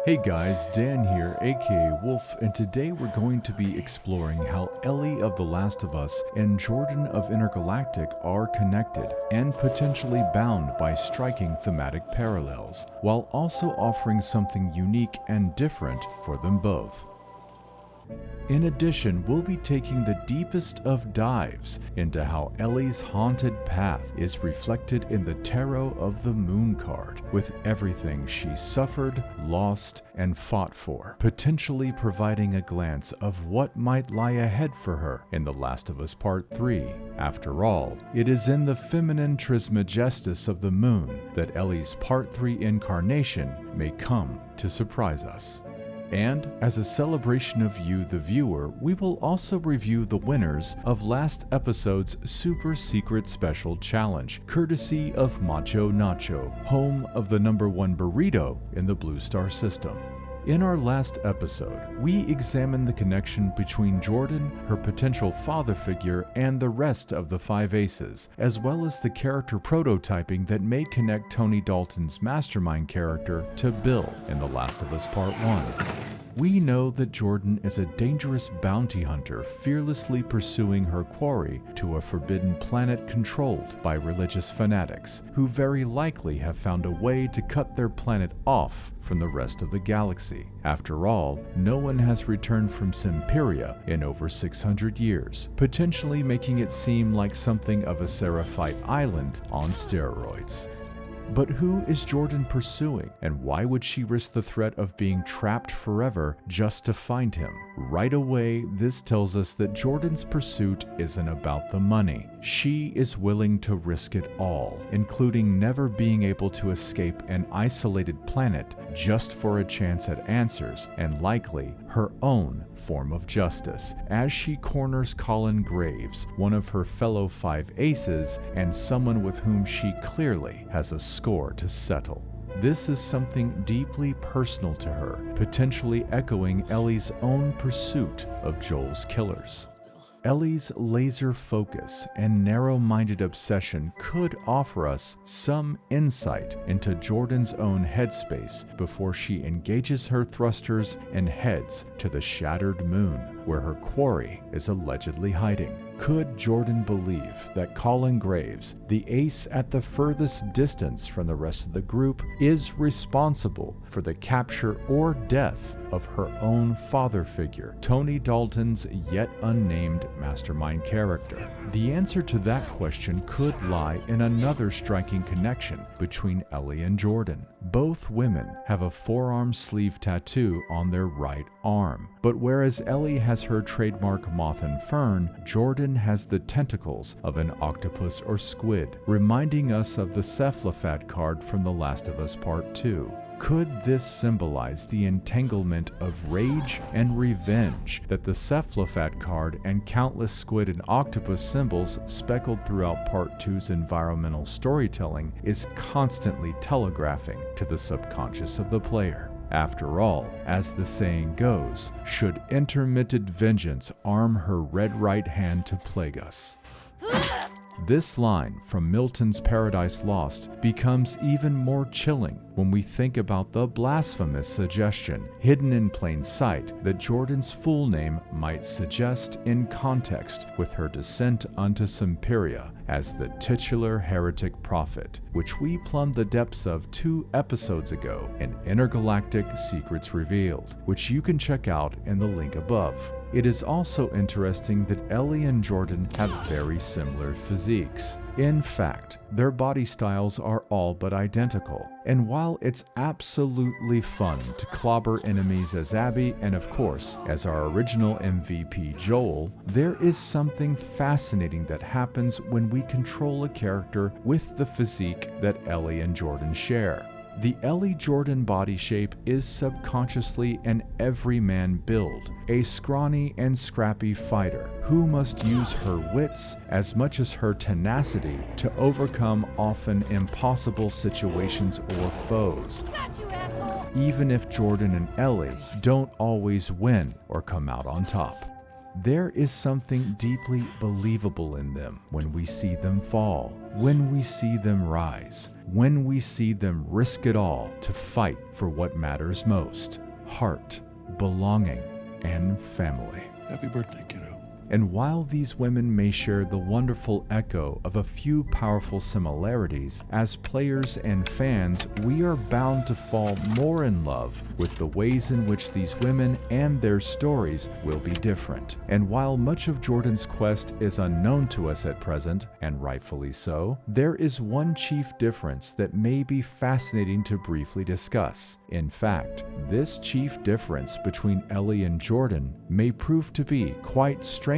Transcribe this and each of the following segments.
Hey guys, Dan here, aka Wolf, and today we're going to be exploring how Ellie of The Last of Us and Jordan of Intergalactic are connected and potentially bound by striking thematic parallels, while also offering something unique and different for them both. In addition, we'll be taking the deepest of dives into how Ellie's haunted path is reflected in the Tarot of the Moon card, with everything she suffered, lost, and fought for, potentially providing a glance of what might lie ahead for her in The Last of Us Part 3. After all, it is in the Feminine Trismigestus of the Moon that Ellie's Part 3 incarnation may come to surprise us. And as a celebration of you, the viewer, we will also review the winners of last episode's super secret special challenge, courtesy of Macho Nacho, home of the #1 burrito in the Blue Star system. In our last episode, we examined the connection between Jordan, her potential father figure, and the rest of the 5 Aces, as well as the character prototyping that may connect Tony Dalton's mastermind character to Bill in The Last of Us Part 1. We know that Jordan is a dangerous bounty hunter fearlessly pursuing her quarry to a forbidden planet controlled by religious fanatics, who very likely have found a way to cut their planet off from the rest of the galaxy. After all, no one has returned from Symperia in over 600 years, potentially making it seem like something of a Seraphite island on steroids. But who is Jordan pursuing, and why would she risk the threat of being trapped forever just to find him? Right away, this tells us that Jordan's pursuit isn't about the money. She is willing to risk it all, including never being able to escape an isolated planet just for a chance at answers, and likely her own form of justice, as she corners Colin Graves, one of her fellow 5 Aces, and someone with whom she clearly has a score to settle. This is something deeply personal to her, potentially echoing Ellie's own pursuit of Joel's killers. Ellie's laser focus and narrow-minded obsession could offer us some insight into Jordan's own headspace before she engages her thrusters and heads to the shattered moon, where her quarry is allegedly hiding. Could Jordan believe that Colin Graves, the ace at the furthest distance from the rest of the group, is responsible for the capture or death of her own father figure, Tony Dalton's yet unnamed mastermind character? The answer to that question could lie in another striking connection between Ellie and Jordan. Both women have a forearm sleeve tattoo on their right arm, but whereas Ellie has her trademark moth and fern, Jordan has the tentacles of an octopus or squid, reminding us of the Cephalophat card from The Last of Us Part 2. Could this symbolize the entanglement of rage and revenge that the Cephalophat card and countless squid and octopus symbols speckled throughout Part 2's environmental storytelling is constantly telegraphing to the subconscious of the player? After all, as the saying goes, should intermittent vengeance arm her red right hand to plague us? This line from Milton's Paradise Lost becomes even more chilling when we think about the blasphemous suggestion, hidden in plain sight, that Jordan's full name might suggest in context with her descent unto Symperia as the titular Heretic Prophet, which we plumbed the depths of 2 episodes ago in Intergalactic Secrets Revealed, which you can check out in the link above. It is also interesting that Ellie and Jordan have very similar physiques. In fact, their body styles are all but identical. And while it's absolutely fun to clobber enemies as Abby and of course as our original MVP Joel, there is something fascinating that happens when we control a character with the physique that Ellie and Jordan share. The Ellie Jordan body shape is subconsciously an everyman build, a scrawny and scrappy fighter who must use her wits as much as her tenacity to overcome often impossible situations or foes, even if Jordan and Ellie don't always win or come out on top. There is something deeply believable in them when we see them fall, when we see them rise, when we see them risk it all to fight for what matters most: heart, belonging, and family. Happy birthday, kiddo. And while these women may share the wonderful echo of a few powerful similarities, as players and fans, we are bound to fall more in love with the ways in which these women and their stories will be different. And while much of Jordan's quest is unknown to us at present, and rightfully so, there is one chief difference that may be fascinating to briefly discuss. In fact, this chief difference between Ellie and Jordan may prove to be, quite strangely,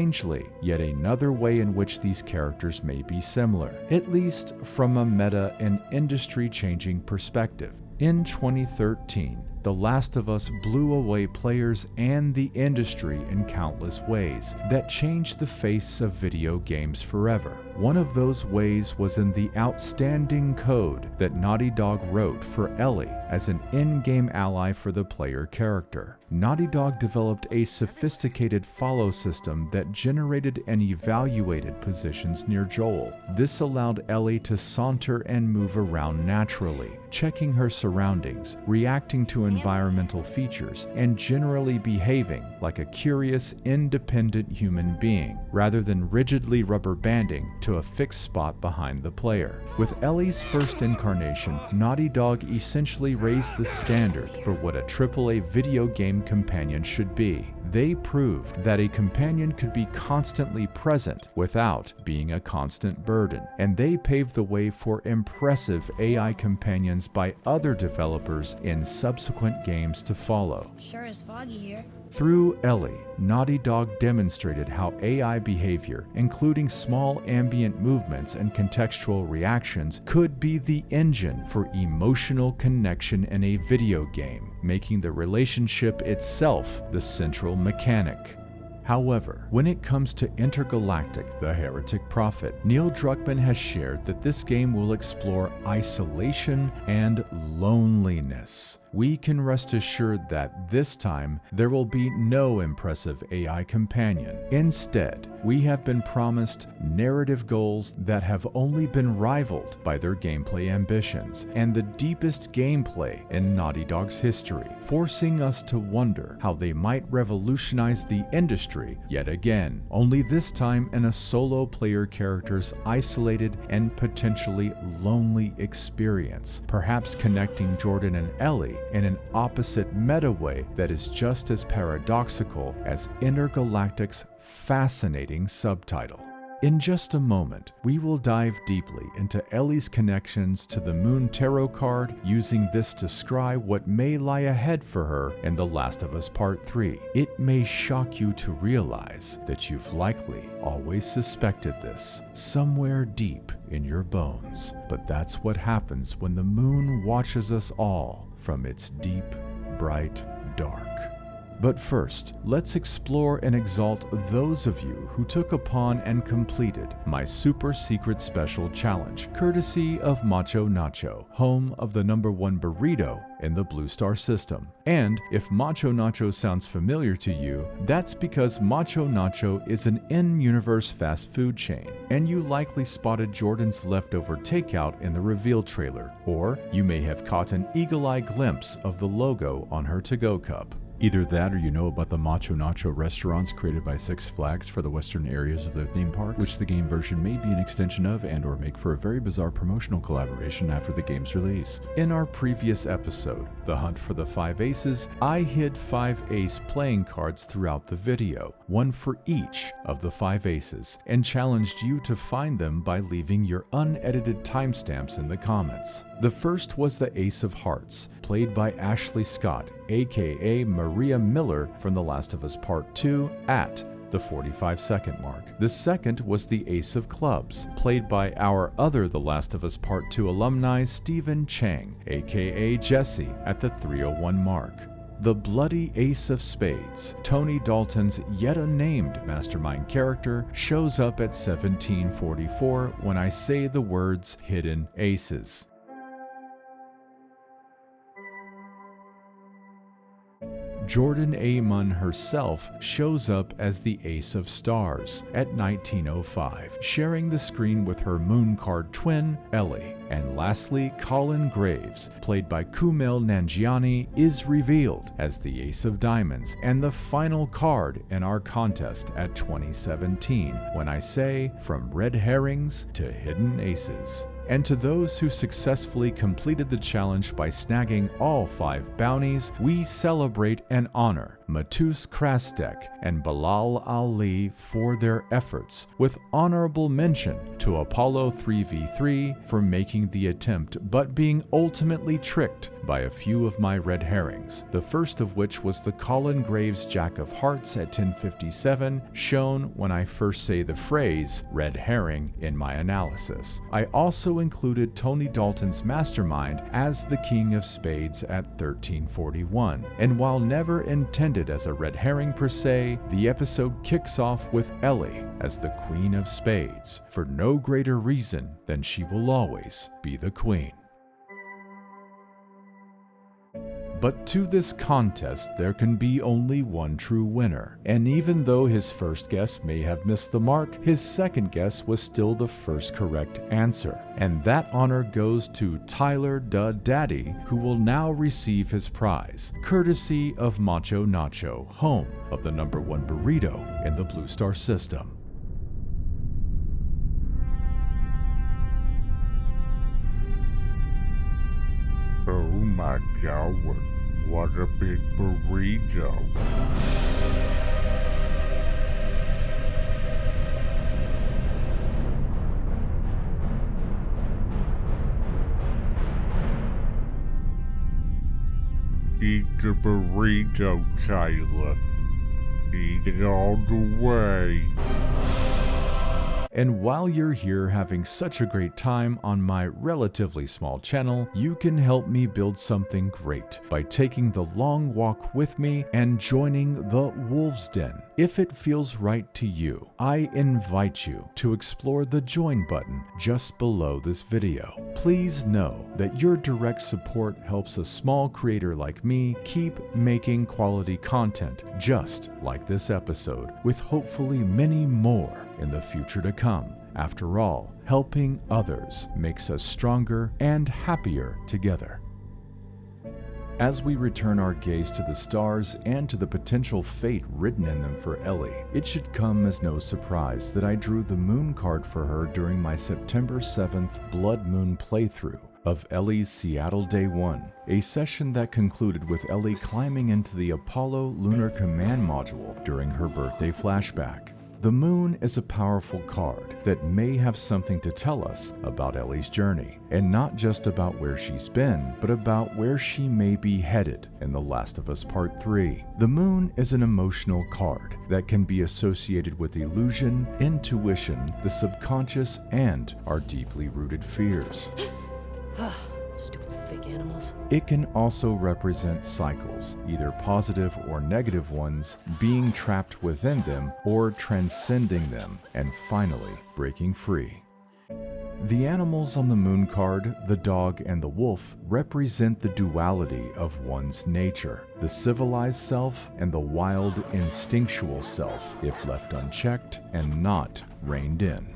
yet another way in which these characters may be similar, at least from a meta and industry-changing perspective. In 2013, The Last of Us blew away players and the industry in countless ways that changed the face of video games forever. One of those ways was in the outstanding code that Naughty Dog wrote for Ellie as an in-game ally for the player character. Naughty Dog developed a sophisticated follow system that generated and evaluated positions near Joel. This allowed Ellie to saunter and move around naturally, checking her surroundings, reacting to environmental features, and generally behaving like a curious, independent human being, rather than rigidly rubber banding to a fixed spot behind the player. With Ellie's first incarnation, Naughty Dog essentially raised the standard for what a AAA video game companion should be. They proved that a companion could be constantly present without being a constant burden, and they paved the way for impressive AI companions by other developers in subsequent games to follow. Sure is foggy here. Through Ellie, Naughty Dog demonstrated how AI behavior, including small ambient movements and contextual reactions, could be the engine for emotional connection in a video game, making the relationship itself the central mechanic. However, when it comes to Intergalactic The Heretic Prophet, Neil Druckmann has shared that this game will explore isolation and loneliness. We can rest assured that this time there will be no impressive AI companion. Instead, we have been promised narrative goals that have only been rivaled by their gameplay ambitions and the deepest gameplay in Naughty Dog's history, forcing us to wonder how they might revolutionize the industry yet again, only this time in a solo player character's isolated and potentially lonely experience, perhaps connecting Jordan and Ellie in an opposite meta way that is just as paradoxical as Intergalactic's fascinating subtitle. In just a moment, we will dive deeply into Ellie's connections to the Moon Tarot card, using this to scry what may lie ahead for her in The Last of Us Part 3. It may shock you to realize that you've likely always suspected this, somewhere deep in your bones. But that's what happens when the moon watches us all from its deep, bright dark. But first, let's explore and exalt those of you who took upon and completed my super secret special challenge, courtesy of Macho Nacho, home of the #1 burrito in the Blue Star system. And if Macho Nacho sounds familiar to you, that's because Macho Nacho is an in-universe fast food chain, and you likely spotted Jordan's leftover takeout in the reveal trailer, or you may have caught an eagle-eye glimpse of the logo on her to-go cup. Either that, or you know about the Macho Nacho restaurants created by Six Flags for the western areas of their theme park, which the game version may be an extension of and or make for a very bizarre promotional collaboration after the game's release. In our previous episode, The Hunt for the 5 Aces, I hid 5 ace playing cards throughout the video, one for each of the 5 aces, and challenged you to find them by leaving your unedited timestamps in the comments. The first was the Ace of Hearts, played by Ashley Scott, aka Maria Miller from The Last of Us Part 2 at the 45-second mark. The second was the Ace of Clubs, played by our other The Last of Us Part 2 alumni Stephen Chang, aka Jesse, at the 301 mark. The Bloody Ace of Spades, Tony Dalton's yet unnamed mastermind character, shows up at 1744 when I say the words Hidden Aces. Jordan Amon herself shows up as the Ace of Stars at 1905, sharing the screen with her moon card twin, Ellie. And lastly, Colin Graves, played by Kumail Nanjiani, is revealed as the Ace of Diamonds and the final card in our contest at 2017, when I say from red herrings to hidden aces. And to those who successfully completed the challenge by snagging all 5 bounties, we celebrate and honor Matus Krastek and Bilal Ali for their efforts, with honorable mention to Apollo 3v3 for making the attempt but being ultimately tricked by a few of my red herrings, the first of which was the Colin Graves Jack of Hearts at 1057, shown when I first say the phrase red herring in my analysis. I also included Tony Dalton's Mastermind as the King of Spades at 1341, and while never intended as a red herring per se, the episode kicks off with Ellie as the Queen of Spades, for no greater reason than she will always be the Queen. But to this contest, there can be only one true winner. And even though his first guess may have missed the mark, his second guess was still the first correct answer. And that honor goes to Tyler Duh Daddy, who will now receive his prize, courtesy of Macho Nacho, home of the #1 burrito in the Blue Star system. Oh my God, what a big burrito. Eat the burrito, Tyler. Eat it all the way. And while you're here having such a great time on my relatively small channel, you can help me build something great by taking the long walk with me and joining the Wolf's Den. If it feels right to you, I invite you to explore the join button just below this video. Please know that your direct support helps a small creator like me keep making quality content just like this episode, with hopefully many more in the future to come. After all, helping others makes us stronger and happier together. As we return our gaze to the stars and to the potential fate written in them for Ellie, it should come as no surprise that I drew the moon card for her during my September 7th Blood Moon playthrough of Ellie's Seattle Day 1, a session that concluded with Ellie climbing into the Apollo Lunar Command Module during her birthday flashback. The moon is a powerful card that may have something to tell us about Ellie's journey, and not just about where she's been, but about where she may be headed in The Last of Us Part 3. The moon is an emotional card that can be associated with illusion, intuition, the subconscious, and our deeply rooted fears. Stupid fake animals. It can also represent cycles, either positive or negative ones, being trapped within them or transcending them, and finally breaking free. The animals on the moon card, the dog and the wolf, represent the duality of one's nature, the civilized self and the wild, instinctual self, if left unchecked and not reined in.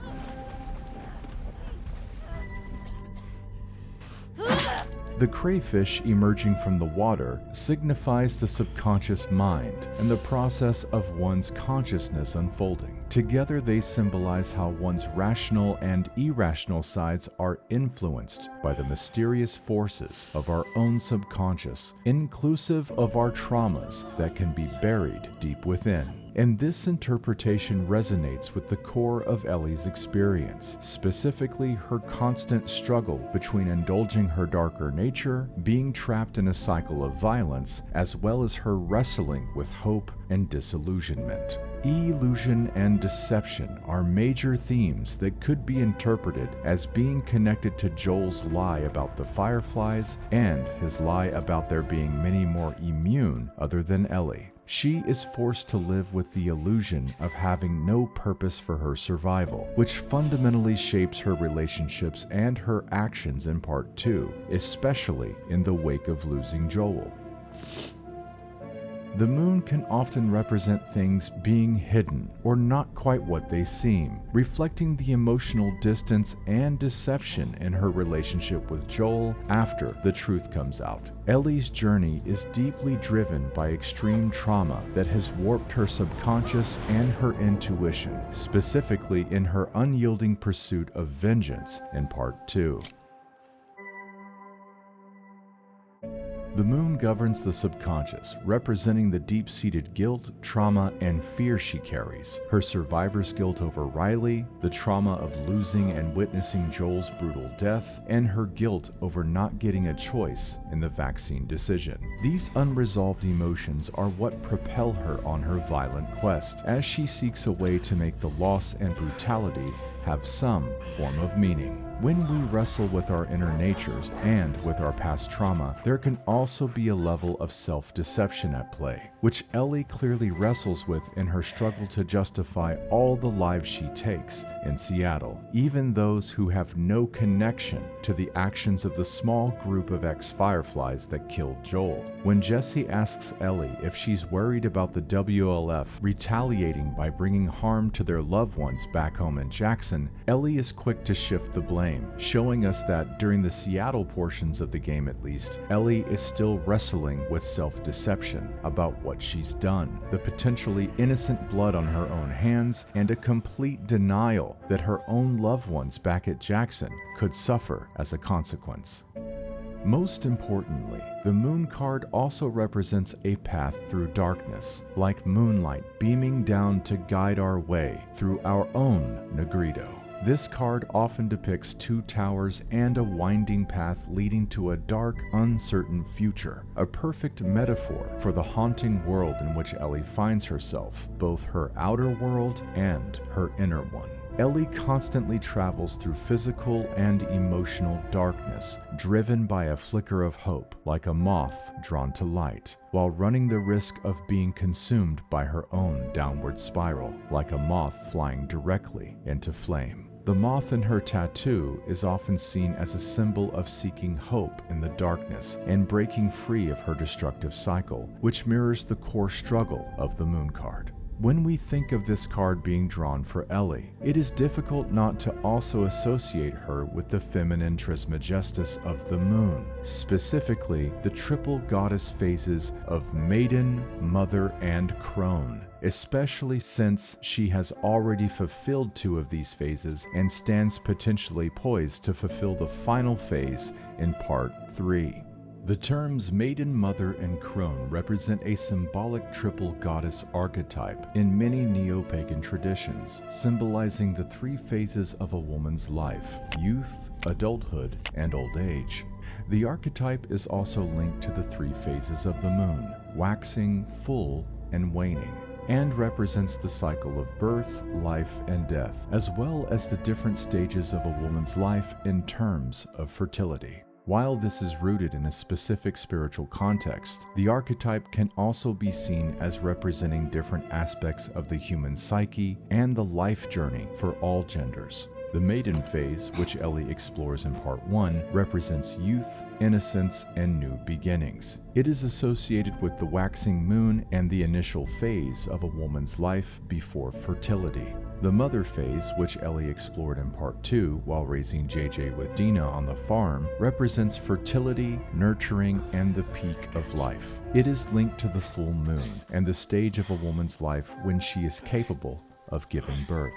The crayfish emerging from the water signifies the subconscious mind and the process of one's consciousness unfolding. Together they symbolize how one's rational and irrational sides are influenced by the mysterious forces of our own subconscious, inclusive of our traumas that can be buried deep within. And this interpretation resonates with the core of Ellie's experience, specifically her constant struggle between indulging her darker nature, being trapped in a cycle of violence, as well as her wrestling with hope and disillusionment. Illusion and deception are major themes that could be interpreted as being connected to Joel's lie about the fireflies and his lie about there being many more immune other than Ellie. She is forced to live with the illusion of having no purpose for her survival, which fundamentally shapes her relationships and her actions in Part 2, especially in the wake of losing Joel. The moon can often represent things being hidden or not quite what they seem, reflecting the emotional distance and deception in her relationship with Joel after the truth comes out. Ellie's journey is deeply driven by extreme trauma that has warped her subconscious and her intuition, specifically in her unyielding pursuit of vengeance in Part 2. The moon governs the subconscious, representing the deep-seated guilt, trauma, and fear she carries, her survivor's guilt over Riley, the trauma of losing and witnessing Joel's brutal death, and her guilt over not getting a choice in the vaccine decision. These unresolved emotions are what propel her on her violent quest, as she seeks a way to make the loss and brutality have some form of meaning. When we wrestle with our inner natures and with our past trauma, there can also be a level of self-deception at play, which Ellie clearly wrestles with in her struggle to justify all the lives she takes in Seattle, even those who have no connection to the actions of the small group of ex-Fireflies that killed Joel. When Jesse asks Ellie if she's worried about the WLF retaliating by bringing harm to their loved ones back home in Jackson, Ellie is quick to shift the blame, showing us that during the Seattle portions of the game at least, Ellie is still wrestling with self-deception about what she's done, the potentially innocent blood on her own hands, and a complete denial that her own loved ones back at Jackson could suffer as a consequence. Most importantly, the moon card also represents a path through darkness, like moonlight beaming down to guide our way through our own Negrito. This card often depicts two towers and a winding path leading to a dark, uncertain future, a perfect metaphor for the haunting world in which Ellie finds herself, both her outer world and her inner one. Ellie constantly travels through physical and emotional darkness, driven by a flicker of hope, like a moth drawn to light, while running the risk of being consumed by her own downward spiral, like a moth flying directly into flame. The moth in her tattoo is often seen as a symbol of seeking hope in the darkness and breaking free of her destructive cycle, which mirrors the core struggle of the moon card. When we think of this card being drawn for Ellie, it is difficult not to also associate her with the Feminine Trismigestus of the moon, specifically the triple goddess phases of Maiden, Mother, and Crone, especially since she has already fulfilled two of these phases and stands potentially poised to fulfill the final phase in Part 3. The terms Maiden, Mother, and Crone represent a symbolic triple goddess archetype in many neo-pagan traditions, symbolizing the three phases of a woman's life: youth, adulthood, and old age. The archetype is also linked to the three phases of the moon: waxing, full, and waning, and represents the cycle of birth, life, and death, as well as the different stages of a woman's life in terms of fertility. While this is rooted in a specific spiritual context, the archetype can also be seen as representing different aspects of the human psyche and the life journey for all genders. The maiden phase, which Ellie explores in Part 1, represents youth, innocence, and new beginnings. It is associated with the waxing moon and the initial phase of a woman's life before fertility. The mother phase, which Ellie explored in Part 2 while raising JJ with Dina on the farm, represents fertility, nurturing, and the peak of life. It is linked to the full moon and the stage of a woman's life when she is capable of giving birth.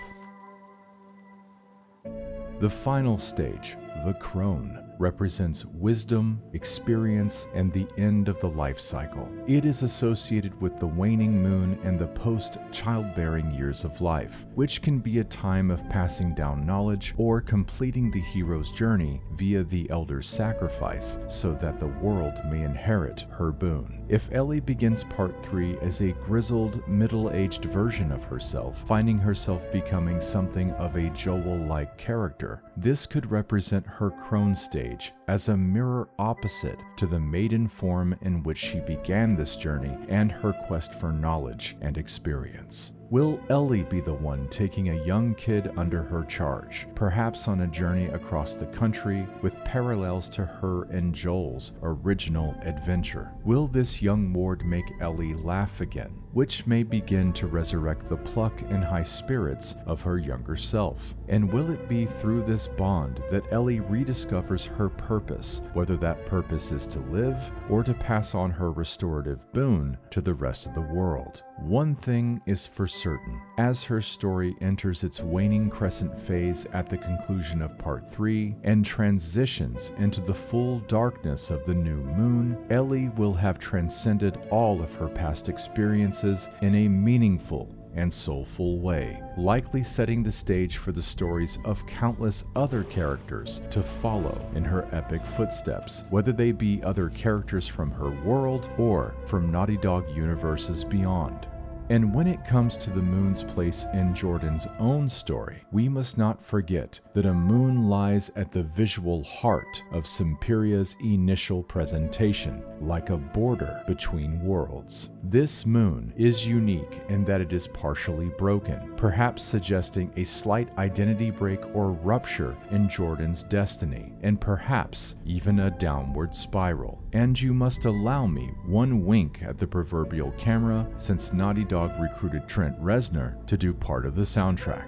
The final stage, the Crone, represents wisdom, experience, and the end of the life cycle. It is associated with the waning moon and the post-childbearing years of life, which can be a time of passing down knowledge or completing the hero's journey via the elder's sacrifice so that the world may inherit her boon. If Ellie begins Part 3 as a grizzled, middle-aged version of herself, finding herself becoming something of a Joel-like character, this could represent her Crone stage as a mirror opposite to the maiden form in which she began this journey and her quest for knowledge and experience. Will Ellie be the one taking a young kid under her charge, perhaps on a journey across the country with parallels to her and Joel's original adventure? Will this young ward make Ellie laugh again, which may begin to resurrect the pluck and high spirits of her younger self? And will it be through this bond that Ellie rediscovers her purpose, whether that purpose is to live or to pass on her restorative boon to the rest of the world? One thing is for certain. As her story enters its waning crescent phase at the conclusion of Part 3 and transitions into the full darkness of the new moon, Ellie will have transcended all of her past experiences in a meaningful and soulful way, likely setting the stage for the stories of countless other characters to follow in her epic footsteps, whether they be other characters from her world or from Naughty Dog universes beyond. And when it comes to the moon's place in Jordan's own story, we must not forget that a moon lies at the visual heart of Symperia's initial presentation, like a border between worlds. This moon is unique in that it is partially broken, perhaps suggesting a slight identity break or rupture in Jordan's destiny, and perhaps even a downward spiral. And you must allow me one wink at the proverbial camera, since Naughty Dog recruited Trent Reznor to do part of the soundtrack.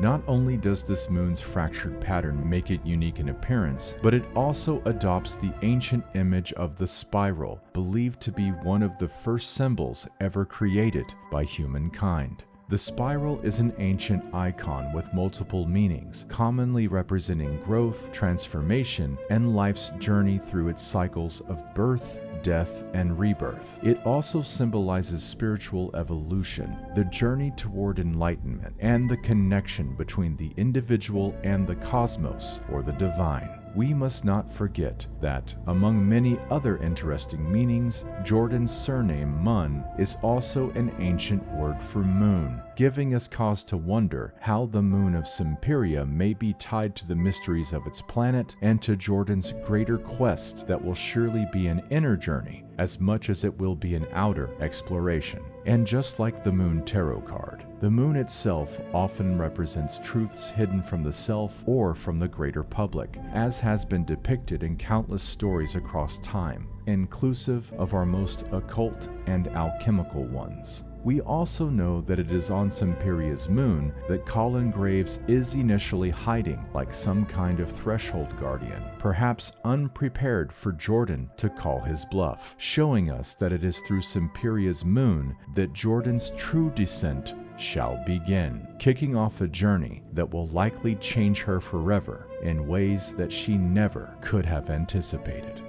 Not only does this moon's fractured pattern make it unique in appearance, but it also adopts the ancient image of the spiral, believed to be one of the first symbols ever created by humankind. The spiral is an ancient icon with multiple meanings, commonly representing growth, transformation, and life's journey through its cycles of birth, death, and rebirth. It also symbolizes spiritual evolution, the journey toward enlightenment, and the connection between the individual and the cosmos, or the divine. We must not forget that, among many other interesting meanings, Jordan's surname Mun is also an ancient word for moon, giving us cause to wonder how the moon of Symperia may be tied to the mysteries of its planet and to Jordan's greater quest that will surely be an inner journey as much as it will be an outer exploration. And just like the Moon Tarot card, the moon itself often represents truths hidden from the self or from the greater public, as has been depicted in countless stories across time, inclusive of our most occult and alchemical ones. We also know that it is on Symperia's moon that Colin Graves is initially hiding like some kind of threshold guardian, perhaps unprepared for Jordan to call his bluff, showing us that it is through Symperia's moon that Jordan's true descent shall begin, kicking off a journey that will likely change her forever in ways that she never could have anticipated.